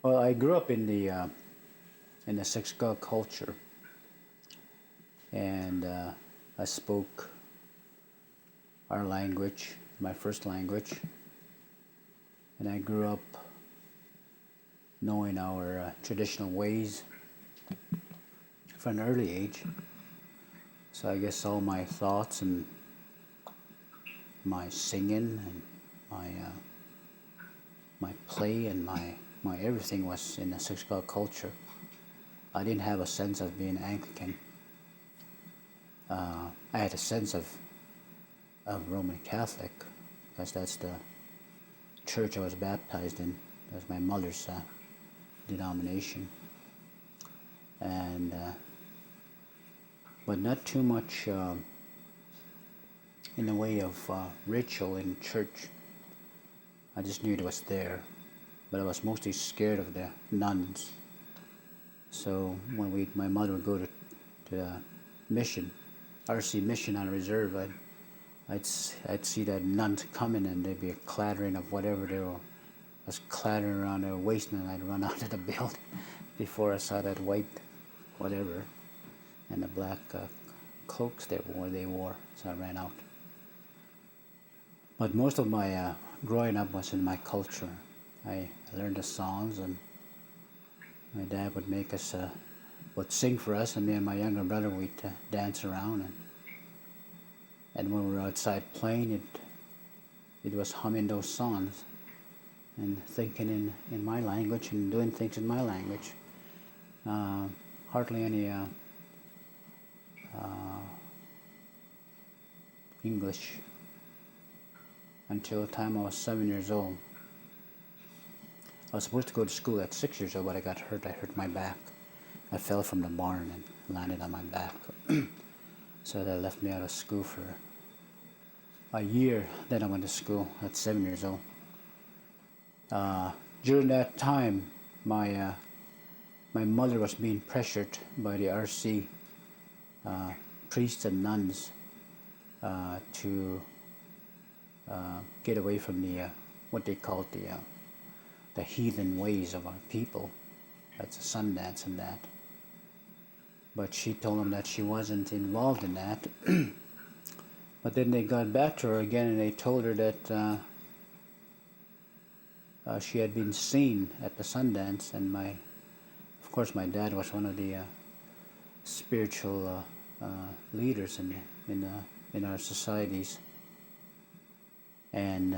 Well, I grew up in the Siksika culture, and I spoke our language, my first language, and I grew up knowing our traditional ways from an early age. So I guess all my thoughts and my singing and my play and my everything was in the Siksika culture. I didn't have a sense of being Anglican. I had a sense of Roman Catholic because that's the church I was baptized in. That was my mother's denomination, and but not too much in the way of ritual in church. I just knew it was there, but I was mostly scared of the nuns. So when my mother would go to the mission, RC mission on reserve, I'd see the nuns coming, and there'd be a clattering of whatever they was clattering around their waist, and I'd run out of the building before I saw that white whatever and the black cloaks they wore. So I ran out. But most of my growing up was in my culture. I learned the songs, and my dad would make us would sing for us, and me and my younger brother we'd dance around, and when we were outside playing, it was humming those songs and thinking in my language and doing things in my language. Hardly any English until the time I was 7 years old. I was supposed to go to school at 6 years old, but I got hurt. I hurt my back. I fell from the barn and landed on my back. So that left me out of school for a year. Then I went to school at 7 years old. During that time, my mother was being pressured by the RC priests and nuns to get away from the what they called the heathen ways of our people. That's a Sundance and that. But she told them that she wasn't involved in that. But then they got back to her again, and they told her that she had been seen at the Sundance, and of course my dad was one of the spiritual leaders in our societies, and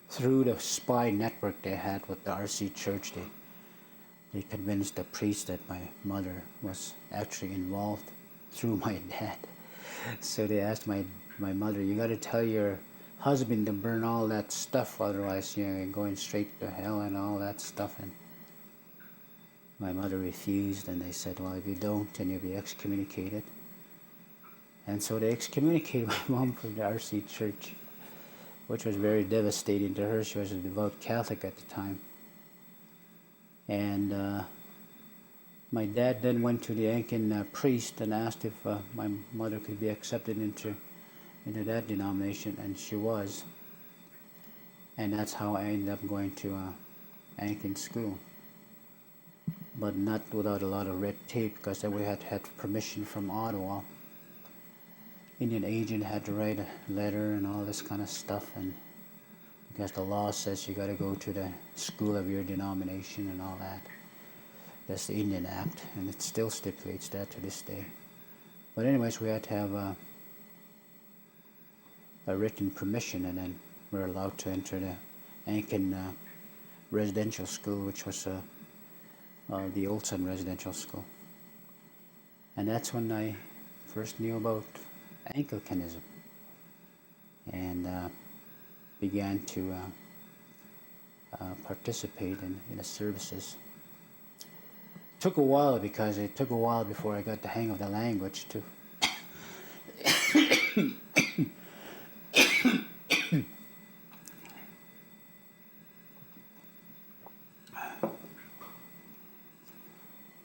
through the spy network they had with the RC Church, they convinced the priest that my mother was actually involved through my dad. So they asked my mother, "You got to tell your husband to burn all that stuff, otherwise you're going straight to hell," and all that stuff. And my mother refused, and they said, "Well, if you don't, then you'll be excommunicated." And so they excommunicated my mom from the RC Church, which was very devastating to her. She was a devout Catholic at the time. And my dad then went to the Anglican priest and asked if my mother could be accepted into that denomination, and she was. And that's how I ended up going to Anglican school. But not without a lot of red tape, because then we had to have permission from Ottawa. Indian agent had to write a letter and all this kind of stuff, and because the law says you got to go to the school of your denomination and all that. That's the Indian Act, and it still stipulates that to this day. But anyways, we had to have a written permission, and then we're allowed to enter the Anglican residential school, which was the Old Sun Residential School. And that's when I first knew about Anglicanism, and began to participate in the services. Took a while, because it took a while before I got the hang of the language too.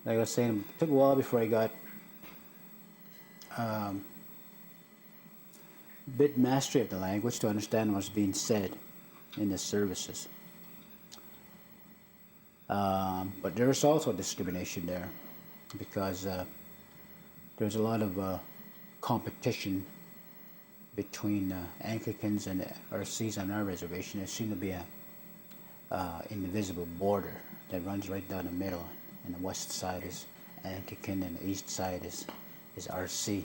Like I was saying, it took a while before I got bit mastery of the language to understand what was being said in the services. But there's also discrimination there because there's a lot of competition between Anglicans and RCs on our reservation. There seems to be a indivisible border that runs right down the middle, and the west side is Anglican and the east side is RC.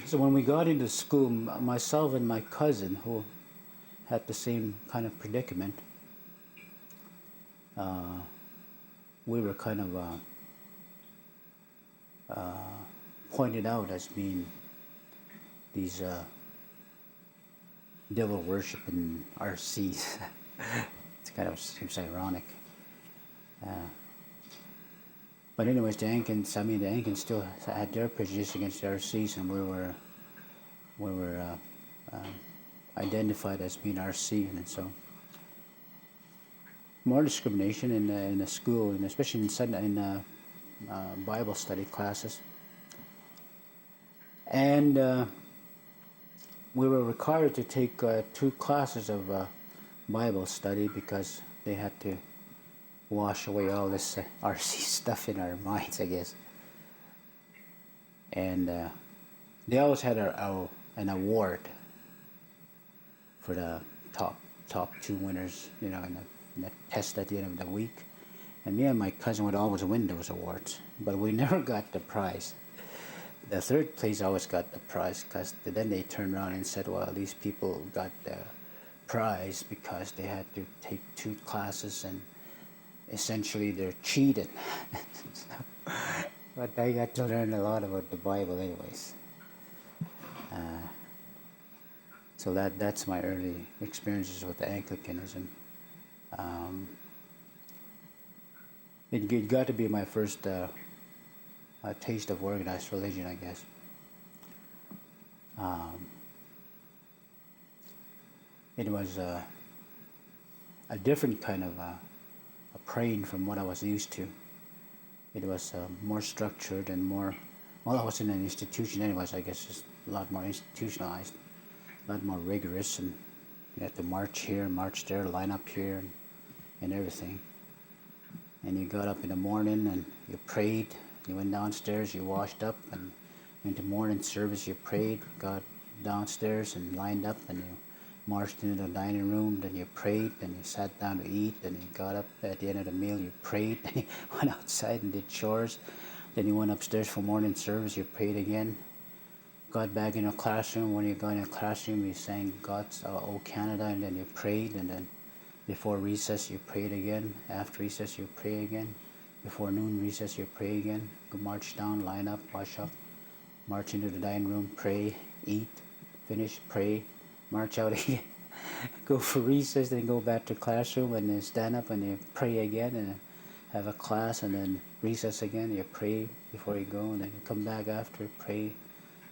So when we got into school, myself and my cousin, who had the same kind of predicament, we were kind of pointed out as being these devil worshiping RCs. It's kind of seems ironic. But anyways, the Anglicans still had their prejudice against the RCs, and we were identified as being RC, and so more discrimination in the school, and especially in Bible study classes. And we were required to take 2 classes of Bible study because they had to wash away all this RC stuff in our minds, I guess. And they always had an award for the top 2 winners, in the test at the end of the week. And me and my cousin would always win those awards, but we never got the prize. The 3rd place always got the prize, because then they turned around and said, well, these people got the prize because they had to take 2 classes and essentially they're cheating. But I got to learn a lot about the Bible anyways. So that's my early experiences with Anglicanism. It got to be my first taste of organized religion, I guess. It was a different kind of a praying from what I was used to. It was more structured and more, well, I was in an institution anyways, I guess it's a lot more institutionalized, a lot more rigorous, and you had to march here, march there, line up here, and everything. And you got up in the morning and you prayed, you went downstairs, you washed up, and into morning service you prayed, got downstairs and lined up, and you marched into the dining room, then you prayed, then you sat down to eat, then you got up at the end of the meal, you prayed, then you went outside and did chores, then you went upstairs for morning service, you prayed again, got back in the classroom. When you got in the classroom, you sang God's O Canada, and then you prayed, and then before recess you prayed again, after recess you pray again, before noon recess you pray again, go march down, line up, wash up, march into the dining room, pray, eat, finish, pray, march out again, go for recess, then go back to classroom, and then stand up and you pray again, and have a class, and then recess again, you pray before you go, and then you come back after, pray,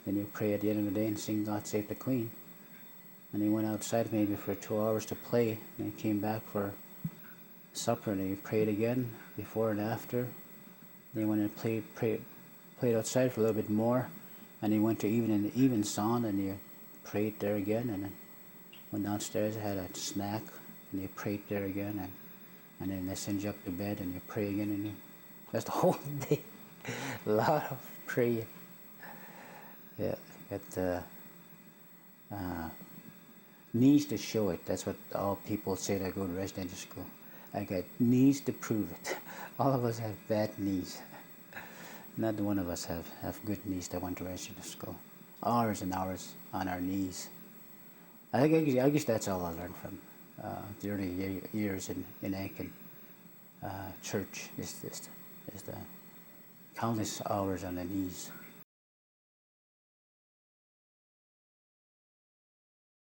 then you pray at the end of the day and sing God Save the Queen. And you went outside maybe for 2 hours to play, and you came back for supper, and you prayed again before and after. Then you went and played outside for a little bit more, and you went to evensong, and you prayed there again, and then went downstairs, had a snack, and you prayed there again, and then they send you up to bed, and you pray again, and that's the whole day. A lot of praying. Yeah, got knees to show it. That's what all people say that go to residential school. I got knees to prove it. All of us have bad knees. Not one of us have good knees that went to residential school. Hours and hours on our knees. I guess that's all I learned from the early years in Anglican church is the countless hours on the knees.